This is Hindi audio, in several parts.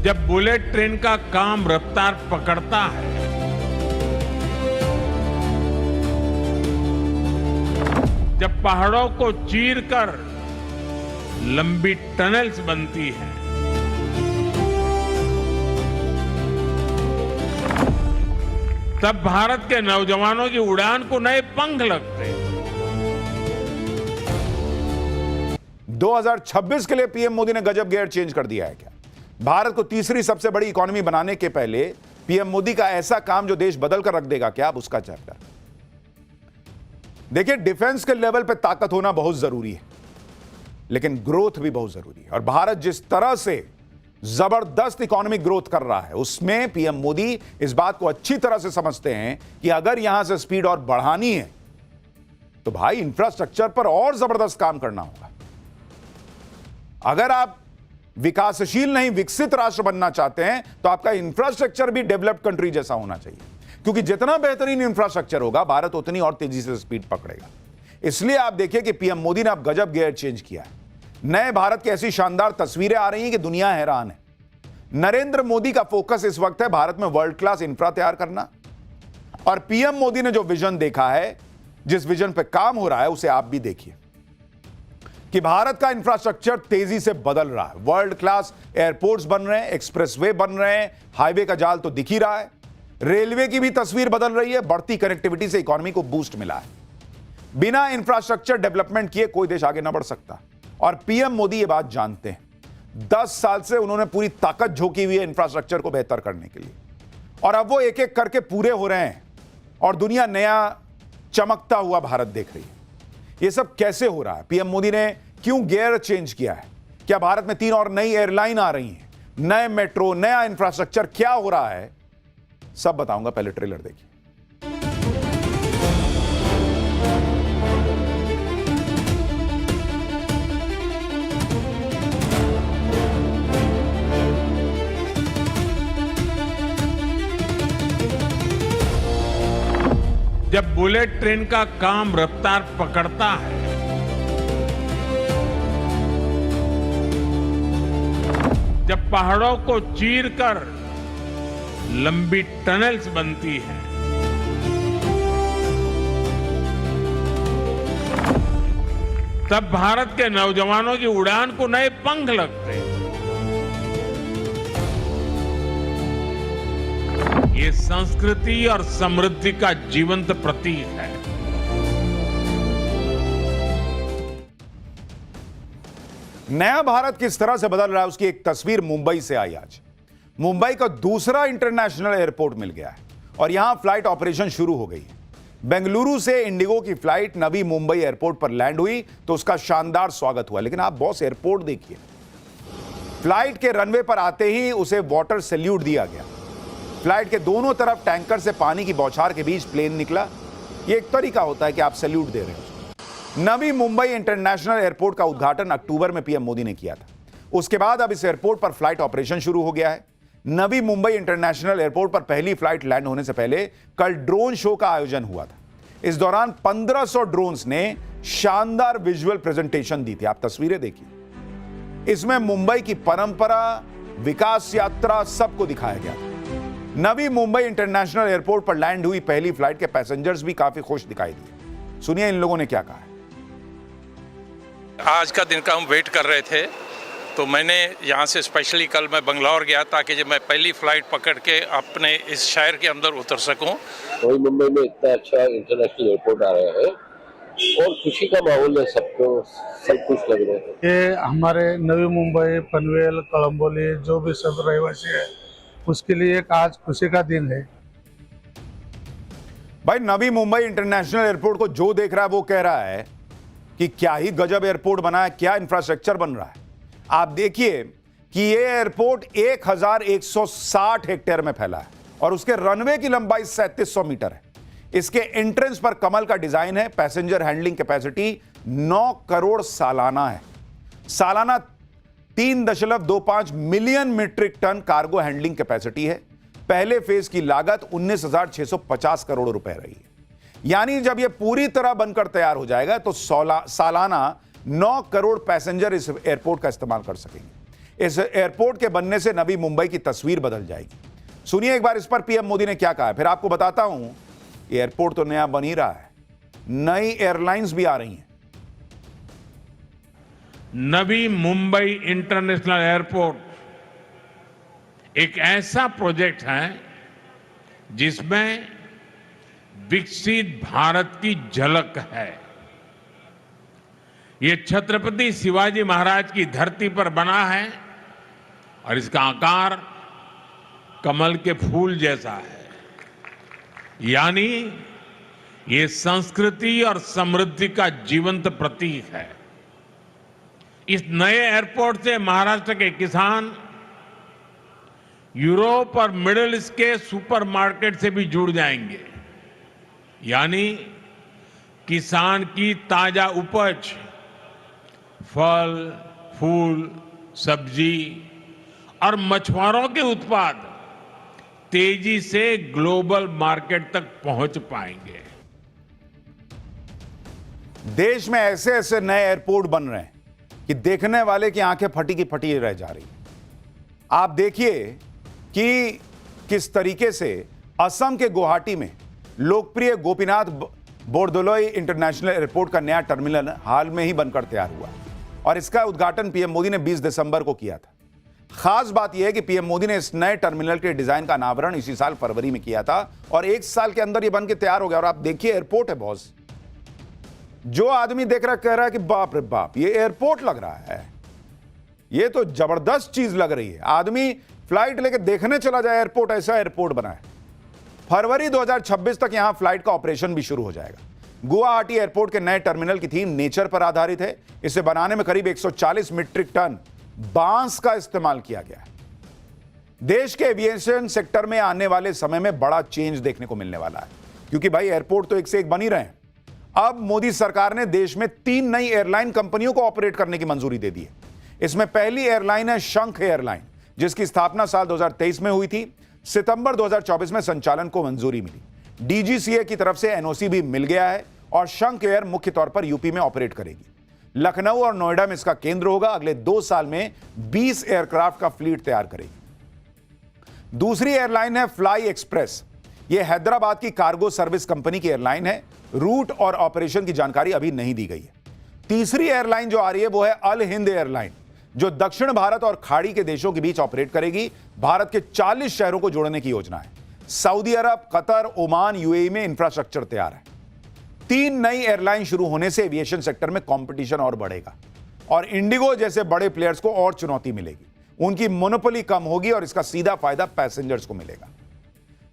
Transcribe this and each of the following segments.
जब बुलेट ट्रेन का काम रफ्तार पकड़ता है, जब पहाड़ों को चीरकर लंबी टनल्स बनती हैं, तब भारत के नौजवानों की उड़ान को नए पंख लगते हैं। 2026 के लिए पीएम मोदी ने गजब गियर चेंज कर दिया है क्या? भारत को तीसरी सबसे बड़ी इकोनॉमी बनाने के पहले पीएम मोदी का ऐसा काम जो देश बदल कर रख देगा क्या? अब उसका चैप्टर देखिए। डिफेंस के लेवल पे ताकत होना बहुत जरूरी है, लेकिन ग्रोथ भी बहुत जरूरी है। और भारत जिस तरह से जबरदस्त इकोनॉमिक ग्रोथ कर रहा है, उसमें पीएम मोदी इस बात को अच्छी तरह से समझते हैं कि अगर यहां से स्पीड और बढ़ानी है तो भाई इंफ्रास्ट्रक्चर पर और जबरदस्त काम करना होगा। अगर आप विकासशील नहीं विकसित राष्ट्र बनना चाहते हैं तो आपका इंफ्रास्ट्रक्चर भी डेवलप्ड कंट्री जैसा होना चाहिए, क्योंकि जितना बेहतरीन इंफ्रास्ट्रक्चर होगा भारत उतनी और तेजी से स्पीड पकड़ेगा। इसलिए आप देखिए कि पीएम मोदी ने अब गजब गियर चेंज किया है। नए भारत की ऐसी शानदार तस्वीरें आ रही हैं कि दुनिया हैरान है। नरेंद्र मोदी का फोकस इस वक्त है भारत में वर्ल्ड क्लास इंफ्रा तैयार करना, और पीएम मोदी ने जो विजन देखा है, जिस विजन पे काम हो रहा है, उसे आप भी देखिए कि भारत का इंफ्रास्ट्रक्चर तेजी से बदल रहा है। वर्ल्ड क्लास एयरपोर्ट्स बन रहे हैं, एक्सप्रेसवे बन रहे हैं, हाईवे का जाल तो दिख ही रहा है। रेलवे की भी तस्वीर बदल रही है। बढ़ती कनेक्टिविटी से इकोनॉमी को बूस्ट मिला है। बिना इंफ्रास्ट्रक्चर डेवलपमेंट किए कोई देश आगे ना बढ़ सकता, और पीएम मोदी ये बात जानते हैं। 10 साल से उन्होंने पूरी ताकत झोंकी हुई है इंफ्रास्ट्रक्चर को बेहतर करने के लिए, और अब वो एक एक करके पूरे हो रहे हैं और दुनिया नया चमकता हुआ भारत देख रही है। ये सब कैसे हो रहा है? पीएम मोदी ने क्यों गियर चेंज किया है? क्या भारत में 3 और नई एयरलाइन आ रही हैं, नए मेट्रो, नया इंफ्रास्ट्रक्चर, क्या हो रहा है, सब बताऊंगा। पहले ट्रेलर देखिए। जब बुलेट ट्रेन का काम रफ्तार पकड़ता है, जब पहाड़ों को चीरकर लंबी टनल्स बनती हैं, तब भारत के नौजवानों की उड़ान को नए पंख लगते हैं। ये संस्कृति और समृद्धि का जीवंत प्रतीक है। नया भारत किस तरह से बदल रहा है, उसकी एक तस्वीर मुंबई से आई आज। मुंबई का दूसरा इंटरनेशनल एयरपोर्ट मिल गया है और यहां फ्लाइट ऑपरेशन शुरू हो गई है। बेंगलुरु से इंडिगो की फ्लाइट नवी मुंबई एयरपोर्ट पर लैंड हुई तो उसका शानदार स्वागत हुआ। लेकिन आप बॉस एयरपोर्ट देखिए, फ्लाइट के रनवे पर आते ही उसे वाटर सैल्यूट दिया गया। फ्लाइट के दोनों तरफ टैंकर से पानी की बौछार के बीच प्लेन निकला। यह एक तरीका होता है कि आप सैल्यूट दे रहे हो। नवी मुंबई इंटरनेशनल एयरपोर्ट का उद्घाटन अक्टूबर में पीएम मोदी ने किया था। उसके बाद अब इस एयरपोर्ट पर फ्लाइट ऑपरेशन शुरू हो गया है। नवी मुंबई इंटरनेशनल एयरपोर्ट पर पहली फ्लाइट लैंड होने से पहले कल ड्रोन शो का आयोजन हुआ था। इस दौरान 1500 ड्रोन्स ने शानदार विजुअल प्रेजेंटेशन दी थी। आप तस्वीरें देखिए, इसमें मुंबई की परंपरा, विकास यात्रा, सबको दिखाया गया था। नवी मुंबई इंटरनेशनल एयरपोर्ट पर लैंड हुई पहली फ्लाइट के पैसेंजर्स भी काफी खुश दिखाई दिए। सुनिए इन लोगों ने क्या कहा है। आज का दिन का हम वेट कर रहे थे, तो मैंने यहाँ से स्पेशली कल मैं बंगलौर गया ताकि जब मैं पहली फ्लाइट पकड़ के अपने इस शहर के अंदर उतर सकूं। वही मुंबई में इतना अच्छा इंटरनेशनल एयरपोर्ट आ रहा है और खुशी का माहौल है, सबको सब खुश लग रहे हैं। ये हमारे नवी मुंबई, पनवेल, कलम्बोली जो भी सब रहवासी है उसके लिए एक आज खुशी का दिन है। भाई नवी मुंबई इंटरनेशनल एयरपोर्ट को जो देख रहा है वो कह रहा है कि क्या ही गजब एयरपोर्ट बना है, क्या इंफ्रास्ट्रक्चर बन रहा है। आप देखिए कि ये एयरपोर्ट 1160 हेक्टेयर में फैला है और उसके रनवे की लंबाई 3700 मीटर है। इसके एंट्रेंस पर कमल का डिजाइन है। पैसेंजर हैंडलिंग कैपेसिटी 9 करोड़ सालाना है। सालाना 3.25 million metric ton cargo handling capacity है। पहले फेज की लागत 19,650 करोड़ रुपए रही है। यानी जब यह पूरी तरह बनकर तैयार हो जाएगा तो सालाना 9 करोड़ पैसेंजर इस एयरपोर्ट का इस्तेमाल कर सकेंगे। इस एयरपोर्ट के बनने से नवी मुंबई की तस्वीर बदल जाएगी। सुनिए एक बार इस पर पीएम मोदी ने क्या कहा है, फिर आपको बताता हूं। एयरपोर्ट तो नया बन ही रहा है, नई एयरलाइंस भी आ रही हैं। नवी मुंबई इंटरनेशनल एयरपोर्ट एक ऐसा प्रोजेक्ट है जिसमें विकसित भारत की झलक है। ये छत्रपति शिवाजी महाराज की धरती पर बना है और इसका आकार कमल के फूल जैसा है, यानी ये संस्कृति और समृद्धि का जीवंत प्रतीक है। इस नए एयरपोर्ट से महाराष्ट्र के किसान यूरोप और मिडिल ईस्ट के सुपरमार्केट से भी जुड़ जाएंगे, यानी किसान की ताजा उपज, फल, फूल, सब्जी और मछुआरों के उत्पाद तेजी से ग्लोबल मार्केट तक पहुंच पाएंगे। देश में ऐसे ऐसे नए एयरपोर्ट बन रहे हैं कि देखने वाले की आंखें फटी की फटी रह जा रही। आप देखिए कि किस तरीके से असम के गुवाहाटी में लोकप्रिय गोपीनाथ बोरदोलोई इंटरनेशनल एयरपोर्ट का नया टर्मिनल हाल में ही बनकर तैयार हुआ और इसका उद्घाटन पीएम मोदी ने 20 दिसंबर को किया था। खास बात यह है कि पीएम मोदी ने इस नए टर्मिनल के डिजाइन का अनावरण इसी साल फरवरी में किया था और 1 साल के अंदर यह बन के तैयार हो गया। और आप देखिए एयरपोर्ट है बॉस, जो आदमी देख रहा कह रहा है कि बाप रे बाप ये एयरपोर्ट लग रहा है, ये तो जबरदस्त चीज लग रही है। आदमी फ्लाइट लेके देखने चला जाए एयरपोर्ट, ऐसा एयरपोर्ट बना है। फरवरी 2026 तक यहां फ्लाइट का ऑपरेशन भी शुरू हो जाएगा। गुवाहाटी एयरपोर्ट के नए टर्मिनल की थीम नेचर पर आधारित है। इसे बनाने में करीब 140 मीट्रिक टन बांस का इस्तेमाल किया गया है। देश के एविएशन सेक्टर में आने वाले समय में बड़ा चेंज देखने को मिलने वाला है, क्योंकि भाई एयरपोर्ट तो एक से एक बन ही रहे हैं। अब मोदी सरकार ने देश में 3 नई एयरलाइन कंपनियों को ऑपरेट करने की मंजूरी दे दी है। इसमें पहली एयरलाइन है शंख एयरलाइन, जिसकी स्थापना साल 2023 में हुई थी। सितंबर 2024 में संचालन को मंजूरी मिली। डीजीसीए की तरफ से एनओसी भी मिल गया है और शंख एयर मुख्य तौर पर यूपी में ऑपरेट करेगी। लखनऊ और नोएडा में इसका केंद्र होगा। अगले 2 साल में 20 एयरक्राफ्ट का फ्लीट तैयार करेगी। दूसरी एयरलाइन है फ्लाई एक्सप्रेस। यह हैदराबाद की कार्गो सर्विस कंपनी की एयरलाइन है। रूट और ऑपरेशन की जानकारी अभी नहीं दी गई है। तीसरी एयरलाइन जो आ रही है वो है अल हिंद एयरलाइन, जो दक्षिण भारत और खाड़ी के देशों के बीच ऑपरेट करेगी। भारत के 40 शहरों को जोड़ने की योजना है। सऊदी अरब, कतर, ओमान, यूएई में इंफ्रास्ट्रक्चर तैयार है। 3 नई एयरलाइन शुरू होने से एविएशन सेक्टर में कंपटीशन और बढ़ेगा और इंडिगो जैसे बड़े प्लेयर्स को और चुनौती मिलेगी। उनकी मोनोपोली कम होगी और इसका सीधा फायदा पैसेंजर्स को मिलेगा।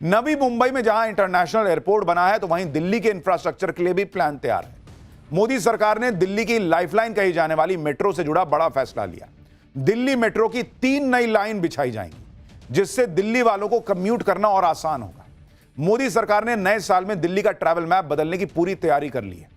नवी मुंबई में जहां इंटरनेशनल एयरपोर्ट बना है, तो वहीं दिल्ली के इंफ्रास्ट्रक्चर के लिए भी प्लान तैयार है। मोदी सरकार ने दिल्ली की लाइफलाइन कही जाने वाली मेट्रो से जुड़ा बड़ा फैसला लिया। दिल्ली मेट्रो की 3 नई लाइन बिछाई जाएंगी, जिससे दिल्ली वालों को कम्यूट करना और आसान होगा। मोदी सरकार ने नए साल में दिल्ली का ट्रैवल मैप बदलने की पूरी तैयारी कर ली है।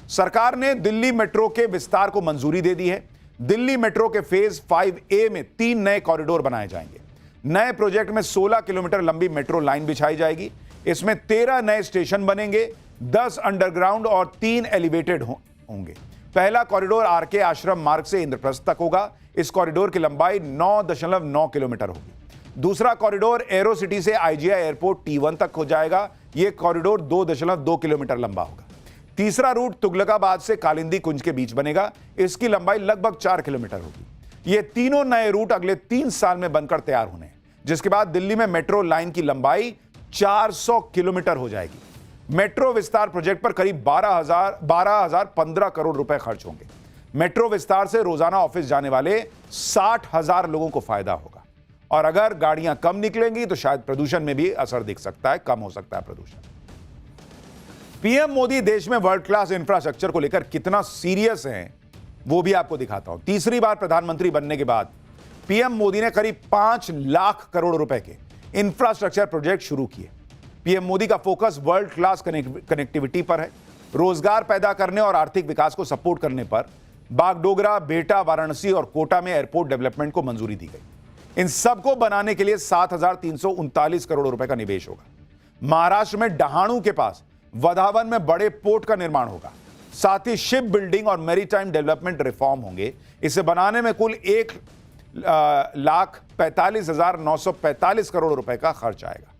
सरकार ने दिल्ली मेट्रो के विस्तार को मंजूरी दे दी है। दिल्ली मेट्रो के फेज 5A में 3 नए कॉरिडोर बनाए जाएंगे। नए प्रोजेक्ट में 16 किलोमीटर लंबी मेट्रो लाइन बिछाई जाएगी। इसमें 13 नए स्टेशन बनेंगे, 10 अंडरग्राउंड और 3 एलिवेटेड होंगे। पहला कॉरिडोर आरके आश्रम मार्ग से इंद्रप्रस्थ तक होगा। इस कॉरिडोर की लंबाई 9.9 किलोमीटर होगी। दूसरा कॉरिडोर एरो सिटी से आईजीआई एयरपोर्ट T1 तक हो जाएगा। यह कॉरिडोर 2.2 किलोमीटर लंबा होगा। तीसरा रूट तुगलकाबाद से कालिंदी कुंज के बीच बनेगा। इसकी लंबाई लगभग 4 किलोमीटर होगी। ये तीनों नए रूट अगले 3 साल में बनकर तैयार होने हैं, जिसके बाद दिल्ली में मेट्रो लाइन की लंबाई 400 किलोमीटर हो जाएगी। मेट्रो विस्तार प्रोजेक्ट पर करीब 12,015 करोड़ रुपए खर्च होंगे। मेट्रो विस्तार से रोजाना ऑफिस जाने वाले 60,000 लोगों को फायदा होगा और अगर गाड़ियां कम निकलेंगी तो शायद प्रदूषण में भी असर दिख सकता है, कम हो सकता है प्रदूषण। पीएम मोदी देश में वर्ल्ड क्लास इंफ्रास्ट्रक्चर को लेकर कितना सीरियस हैं, वो भी आपको दिखाता हूं। तीसरी बार प्रधानमंत्री बनने के बाद पीएम मोदी ने करीब 5 लाख करोड़ रुपए के इंफ्रास्ट्रक्चर प्रोजेक्ट शुरू किए। पीएम मोदी का फोकस वर्ल्ड क्लास कनेक्टिविटी पर है, रोजगार पैदा करने और आर्थिक विकास को सपोर्ट करने पर। बागडोगरा, बेटा, वाराणसी और कोटा में एयरपोर्ट डेवलपमेंट को मंजूरी दी गई। इन सबको बनाने के लिए 7,339 करोड़ रुपए का निवेश होगा। महाराष्ट्र में डहाणू के पास वधावन में बड़े पोर्ट का निर्माण होगा। साथ ही शिप बिल्डिंग और मैरीटाइम डेवलपमेंट रिफॉर्म होंगे। इसे बनाने में कुल 1,45,945 करोड़ रुपए का खर्च आएगा।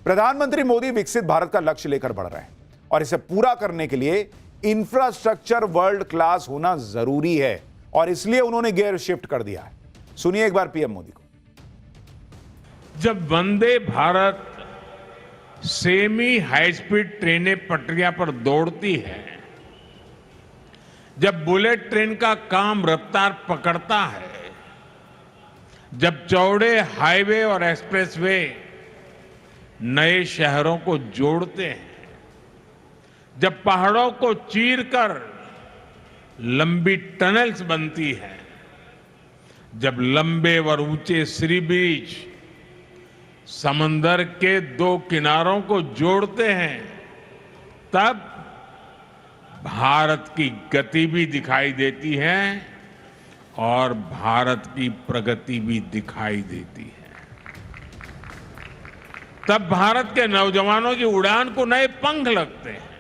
प्रधानमंत्री मोदी विकसित भारत का लक्ष्य लेकर बढ़ रहे हैं और इसे पूरा करने के लिए इंफ्रास्ट्रक्चर वर्ल्ड क्लास होना जरूरी है और इसलिए उन्होंने गियर शिफ्ट कर दिया है। सुनिए एक बार पीएम मोदी को। जब Vande Bharat semi high speed ट्रेनें पटरियां पर दौड़ती है, जब बुलेट ट्रेन का काम रफ्तार पकड़ता है, जब चौड़े हाईवे और एक्सप्रेसवे नए शहरों को जोड़ते हैं, जब पहाड़ों को चीरकर लंबी टनल्स बनती हैं, जब लंबे और ऊंचे सी ब्रिज समंदर के दो किनारों को जोड़ते हैं, तब भारत की गति भी दिखाई देती है और भारत की प्रगति भी दिखाई देती है। तब भारत के नौजवानों की उड़ान को नए पंख लगते हैं।